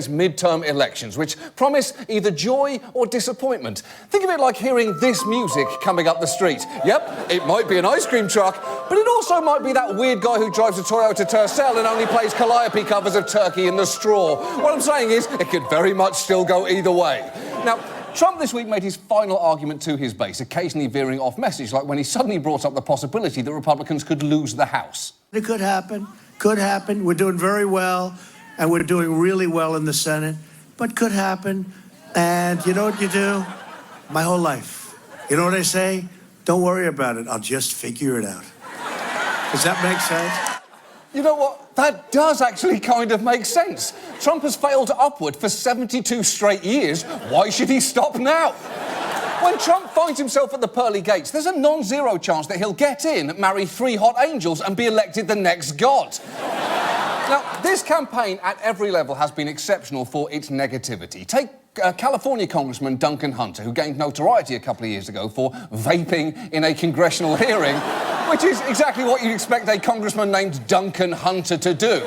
Midterm elections, which promise either joy or disappointment. Think of it like hearing this music coming up the street. Yep, it might be an ice cream truck, but it also might be that weird guy who drives a Toyota Tercel and only plays Calliope covers of Turkey in the Straw. What I'm saying is, it could very much still go either way. Now, Trump this week made his final argument to his base, occasionally veering off message, like when he suddenly brought up the possibility that Republicans could lose the House. It could happen. Could happen. We're doing very well. And we're doing really well in the Senate, but could happen. And you know what you do? My whole life. You know what I say? Don't worry about it. I'll just figure it out. Does that make sense? You know what? That does actually kind of make sense. Trump has failed upward for 72 straight years. Why should he stop now? When Trump finds himself at the pearly gates, there's a non-zero chance that he'll get in, marry 3 hot angels, and be elected the next god. Now, this campaign at every level has been exceptional for its negativity. Take California Congressman Duncan Hunter, who gained notoriety a couple of years ago for vaping in a congressional hearing, which is exactly what you'd expect a congressman named Duncan Hunter to do.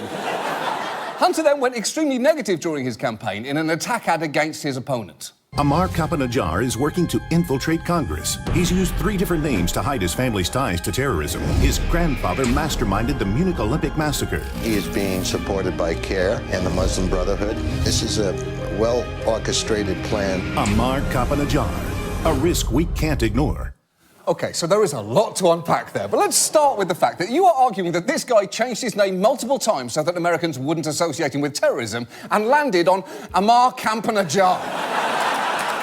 Hunter then went extremely negative during his campaign in an attack ad against his opponent. Ammar Koppa-Najjar is working to infiltrate Congress. He's used 3 different names to hide his family's ties to terrorism. His grandfather masterminded the Munich Olympic massacre. He is being supported by CARE and the Muslim Brotherhood. This is a well-orchestrated plan. Ammar Koppa-Najjar, a risk we can't ignore. OK, so there is a lot to unpack there, but let's start with the fact that you are arguing that this guy changed his name multiple times so that Americans wouldn't associate him with terrorism and landed on Ammar Koppa-Najjar.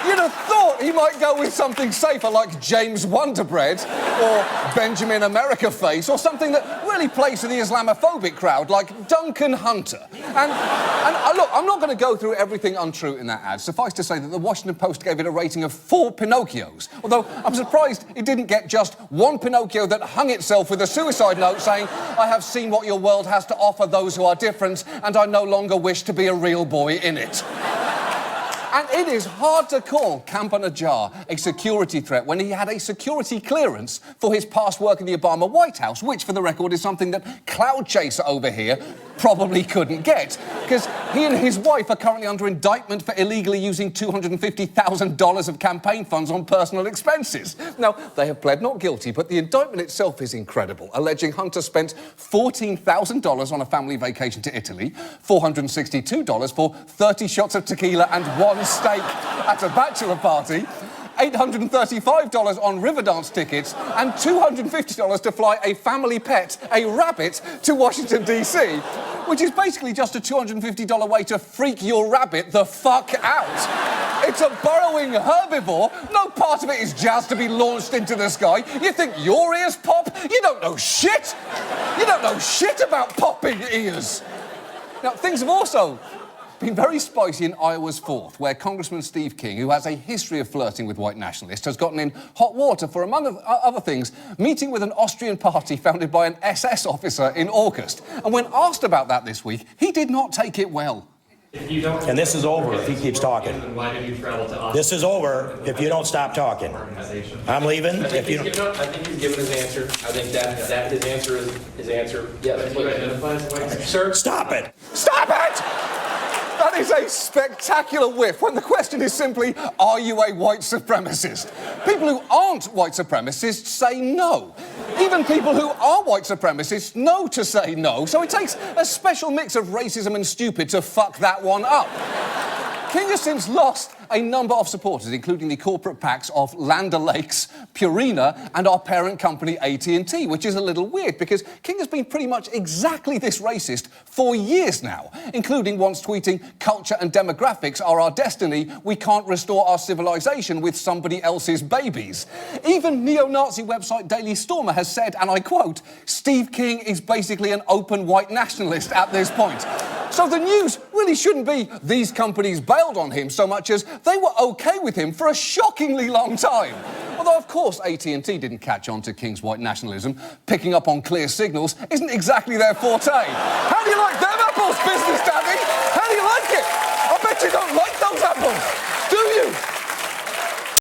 You'd have thought he might go with something safer like James Wonderbread or Benjamin America Face or something that really plays to the Islamophobic crowd like Duncan Hunter. And look, I'm not going to go through everything untrue in that ad. Suffice to say that the Washington Post gave it a rating of 4 Pinocchios. Although I'm surprised it didn't get just 1 Pinocchio that hung itself with a suicide note saying, "I have seen what your world has to offer those who are different, and I no longer wish to be a real boy in it." And it is hard to call Koppa-Najjar a security threat when he had a security clearance for his past work in the Obama White House, which, for the record, is something that Cloud Chaser over here probably couldn't get, because he and his wife are currently under indictment for illegally using $250,000 of campaign funds on personal expenses. Now, they have pled not guilty, but the indictment itself is incredible, alleging Hunter spent $14,000 on a family vacation to Italy, $462 for 30 shots of tequila and 1 steak at a bachelor party, $835 on Riverdance tickets, and $250 to fly a family pet, a rabbit, to Washington, D.C., which is basically just a $250 way to freak your rabbit the fuck out. It's a burrowing herbivore. No part of it is jazzed to be launched into the sky. You think your ears pop? You don't know shit. You don't know shit about popping ears. Now, things have also been very spicy in Iowa's 4th, where Congressman Steve King, who has a history of flirting with white nationalists, has gotten in hot water for, among other things, meeting with an Austrian party founded by an SS officer in August. And when asked about that this week, he did not take it well. And this is over if he keeps talking. Why did you travel to Austin? This is over if you don't stop talking. I'm leaving. I think he's given his answer. I think that his answer is his answer. Yeah, that's what identifies white. Sir, stop it. Stop it! That is a spectacular whiff when the question is simply, are you a white supremacist? People who aren't white supremacists say no. Even people who are white supremacists know to say no, so it takes a special mix of racism and stupid to fuck that one up. King has since lost a number of supporters, including the corporate PACs of Land O'Lakes, Purina, and our parent company AT&T, which is a little weird because King has been pretty much exactly this racist for years now, including once tweeting, "Culture and demographics are our destiny. We can't restore our civilization with somebody else's babies." Even neo-Nazi website Daily Stormer has said, and I quote, "Steve King is basically an open white nationalist at this point." So the news really shouldn't be these companies bailed on him so much as they were OK with him for a shockingly long time. Although, of course, AT&T didn't catch on to King's white nationalism. Picking up on clear signals isn't exactly their forte. How do you like them apples, business daddy? How do you like it? I bet you don't like those apples, do you?